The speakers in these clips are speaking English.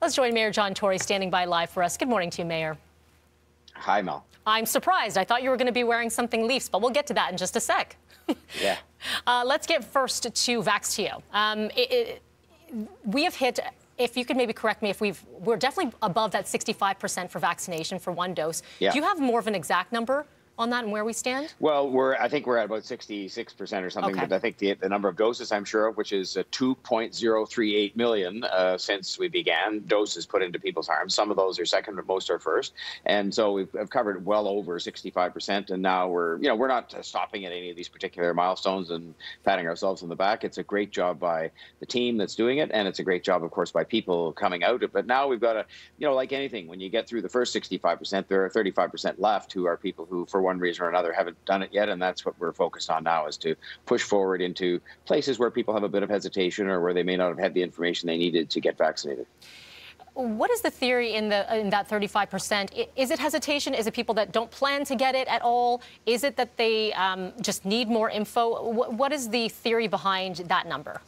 Let's join Mayor John Tory standing by live for us. Good morning to you, Mayor. Hi, Mel. I'm surprised. I thought you were going to be wearing something Leafs, but we'll get to that in just a sec. Yeah. Let's get first to VaxTO. We have hit, if you could maybe correct me, if we're definitely above that 65% for vaccination for one dose. Yeah. Do you have more of an exact number on that and where we stand? Well, I think we're at about 66% or something, Okay. but I think the number of doses I'm sure of, which is 2.038 million since we began, doses put into people's arms. Some of those are second, but most are first. And so we've covered well over 65%. And now we're not stopping at any of these particular milestones and patting ourselves on the back. It's a great job by the team that's doing it. And it's a great job, of course, by people coming out. But now we've got to, like anything, when you get through the first 65%, there are 35% left who are people who, for one reason or another, haven't done it yet, and that's what we're focused on now, is to push forward into places where people have a bit of hesitation or where they may not have had the information they needed to get vaccinated. What is the theory in that 35%? Is it hesitation? Is it people that don't plan to get it at all? Is it that they just need more info? What is the theory behind that number?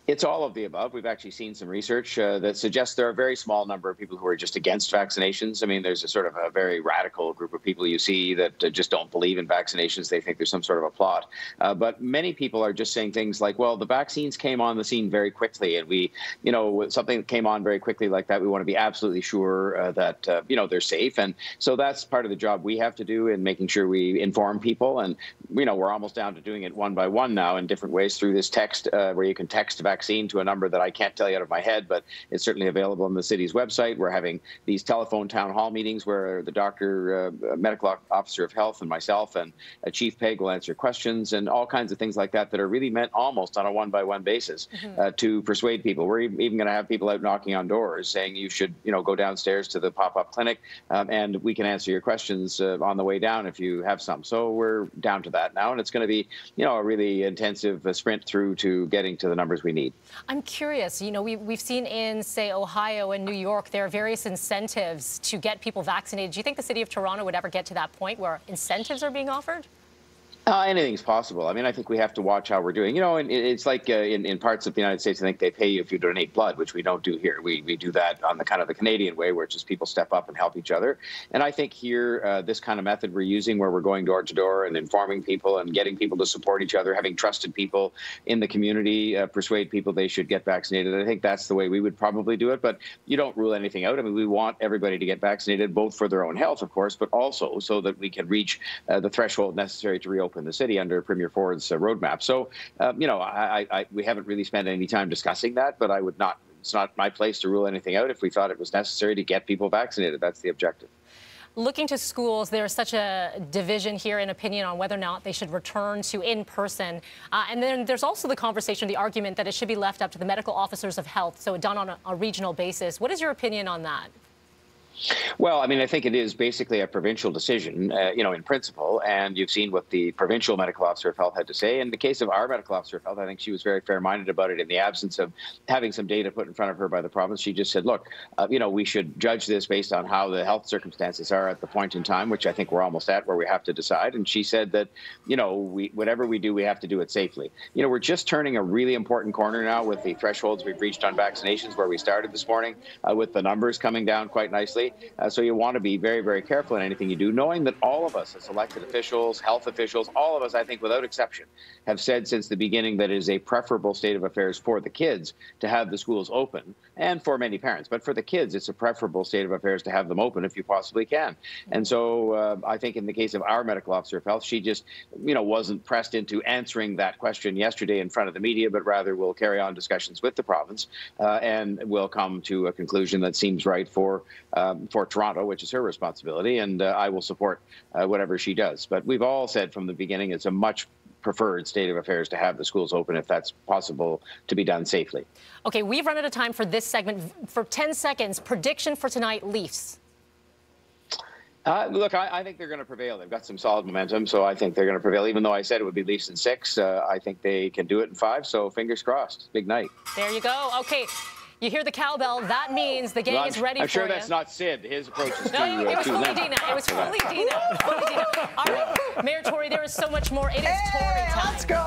It's all of the above. We've actually seen some research that suggests there are a very small number of people who are just against vaccinations. I mean, there's a sort of a very radical group of people you see that just don't believe in vaccinations. They think there's some sort of a plot. But many people are just saying things like, well, the vaccines came on the scene very quickly. And we, something that came on very quickly like that, we want to be absolutely sure that, they're safe. And so that's part of the job we have to do in making sure we inform people. And, we're almost down to doing it one by one now in different ways through this text where you can text vaccine to a number that I can't tell you out of my head, but it's certainly available on the city's website. We're having these telephone town hall meetings where the doctor, medical officer of health, and myself and Chief Peg will answer questions and all kinds of things like that that are really meant almost on a one-by-one basis to persuade people. We're even going to have people out knocking on doors saying you should, go downstairs to the pop-up clinic and we can answer your questions on the way down if you have some. So we're down to that now, and it's going to be, a really intensive sprint through to getting to the numbers we need. I'm curious, we've seen in, say, Ohio and New York, there are various incentives to get people vaccinated. Do you think the city of Toronto would ever get to that point where incentives are being offered? Anything's possible. I mean, I think we have to watch how we're doing. And it's like in parts of the United States, I think they pay you if you donate blood, which we don't do here. We do that on the kind of the Canadian way, where it's just people step up and help each other. And I think here, this kind of method we're using, where we're going door to door and informing people and getting people to support each other, having trusted people in the community, persuade people they should get vaccinated. I think that's the way we would probably do it. But you don't rule anything out. I mean, we want everybody to get vaccinated, both for their own health, of course, but also so that we can reach the threshold necessary to reopen in the city under Premier Ford's roadmap. So, we haven't really spent any time discussing that, but it's not my place to rule anything out. If we thought it was necessary to get people vaccinated, that's the objective. Looking to schools, there's such a division here in opinion on whether or not they should return to in-person. And then there's also the conversation, the argument that it should be left up to the medical officers of health, so done on a regional basis. What is your opinion on that? Well, I mean, I think it is basically a provincial decision, in principle, and you've seen what the provincial medical officer of health had to say. In the case of our medical officer of health, I think she was very fair-minded about it in the absence of having some data put in front of her by the province. She just said, look, we should judge this based on how the health circumstances are at the point in time, which I think we're almost at where we have to decide. And she said that, whatever we do, we have to do it safely. We're just turning a really important corner now with the thresholds we've reached on vaccinations, where we started this morning with the numbers coming down quite nicely. So you want to be very, very careful in anything you do, knowing that all of us as elected officials, health officials, all of us, I think, without exception, have said since the beginning that it is a preferable state of affairs for the kids to have the schools open, and for many parents. But for the kids, it's a preferable state of affairs to have them open if you possibly can. And so I think in the case of our medical officer of health, she just, wasn't pressed into answering that question yesterday in front of the media, but rather will carry on discussions with the province and will come to a conclusion that seems right for Toronto, which is her responsibility, and I will support whatever she does. But we've all said from the beginning it's a much preferred state of affairs to have the schools open if that's possible to be done safely. Okay, we've run out of time for this segment. For 10 seconds, prediction for tonight, Leafs. Look, I think they're going to prevail. They've got some solid momentum, so I think they're going to prevail. Even though I said it would be Leafs in 6, I think they can do it in 5, so fingers crossed. Big night. There you go. Okay. You hear the cowbell. That means the gang is ready for you. I'm sure that's not Sid. His approach is no, it was fully Dina. It was fully Dina. All right, Mayor Tory, there is so much more. It is Tory time. Let's go.